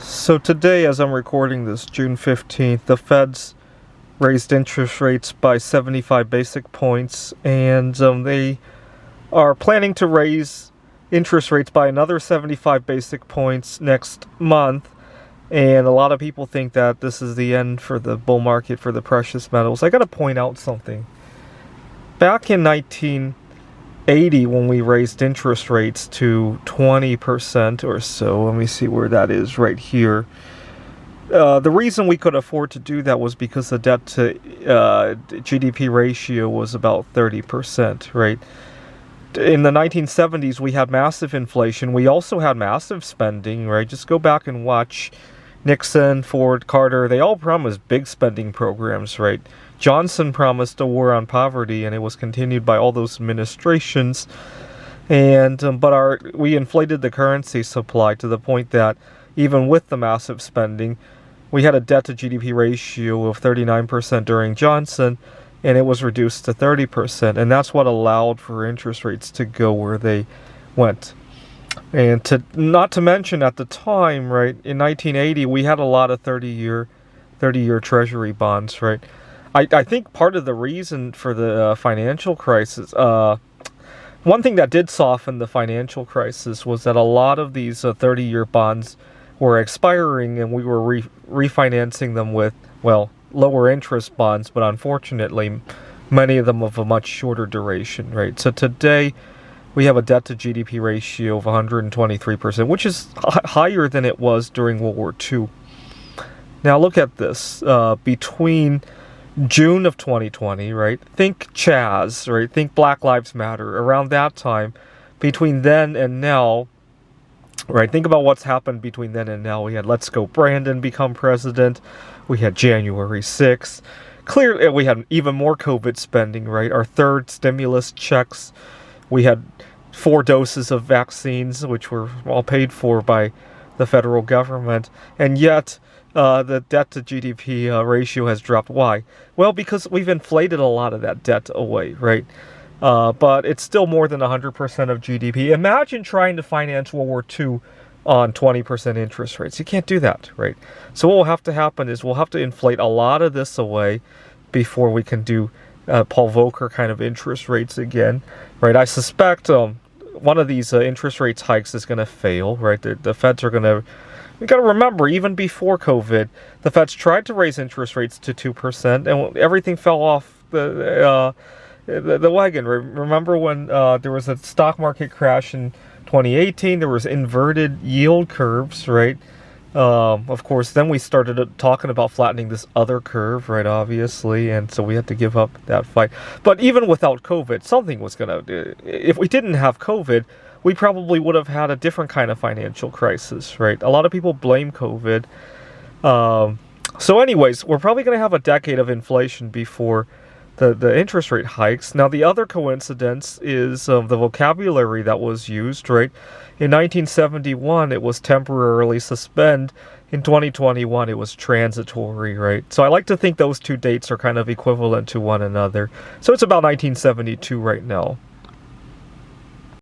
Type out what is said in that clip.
So today, as I'm recording this, June 15th, the Fed's raised interest rates by 75 basic points, and they are planning to raise interest rates by another 75 basic points next month. And a lot of people think that this is the end for the bull market for the precious metals. I got to point out something. Back in 1980, when we raised interest rates to 20% or so, let me see where that is right here. The reason we could afford to do that was because the debt to GDP ratio was about 30%, right? In the 1970s, we had massive inflation. We also had massive spending, right? Just go back and watch Nixon, Ford, Carter. They all promised big spending programs, right? Johnson promised a war on poverty, and it was continued by all those administrations. And we inflated the currency supply to the point that even with the massive spending, we had a debt to GDP ratio of 39% during Johnson, and it was reduced to 30%. And that's what allowed for interest rates to go where they went. And not to mention at the time, right, in 1980, we had a lot of 30-year Treasury bonds, right? I think part of the reason for the financial crisis, one thing that did soften the financial crisis was that a lot of these 30-year bonds were expiring, and we were refinancing them with, well, lower interest bonds, but unfortunately, many of them of a much shorter duration, right? So today, we have a debt to GDP ratio of 123%, which is higher than it was during World War II. Now look at this. Between June of 2020, right? Think Chaz, right? Think Black Lives Matter. Around that time, between then and now, right? Think about what's happened between then and now. We had Let's Go Brandon become president. We had January 6th. Clearly, we had even more COVID spending, right? Our third stimulus checks. We had 4 doses of vaccines, which were all paid for by the federal government. And yet, the debt to GDP ratio has dropped. Why? Well, because we've inflated a lot of that debt away, right? But it's still more than 100% of GDP. Imagine trying to finance World War II on 20% interest rates. You can't do that, right? So what will have to happen is we'll have to inflate a lot of this away before we can do Paul Volcker kind of interest rates again, right? I suspect one of these interest rates hikes is going to fail, right? The Feds are going to... We got to remember, even before COVID, the Feds tried to raise interest rates to 2%, and everything fell off the wagon. Remember when there was a stock market crash in 2018? There was inverted yield curves, right? Of course, then we started talking about flattening this other curve, right, obviously, and so we had to give up that fight. But even without COVID, something was going to... If we didn't have COVID, we probably would have had a different kind of financial crisis, right? A lot of people blame COVID. So anyways, we're probably going to have a decade of inflation before the interest rate hikes. Now, the other coincidence is the vocabulary that was used, right? In 1971, it was temporarily suspend. In 2021, it was transitory, right? So I like to think those two dates are kind of equivalent to one another. So it's about 1972 right now.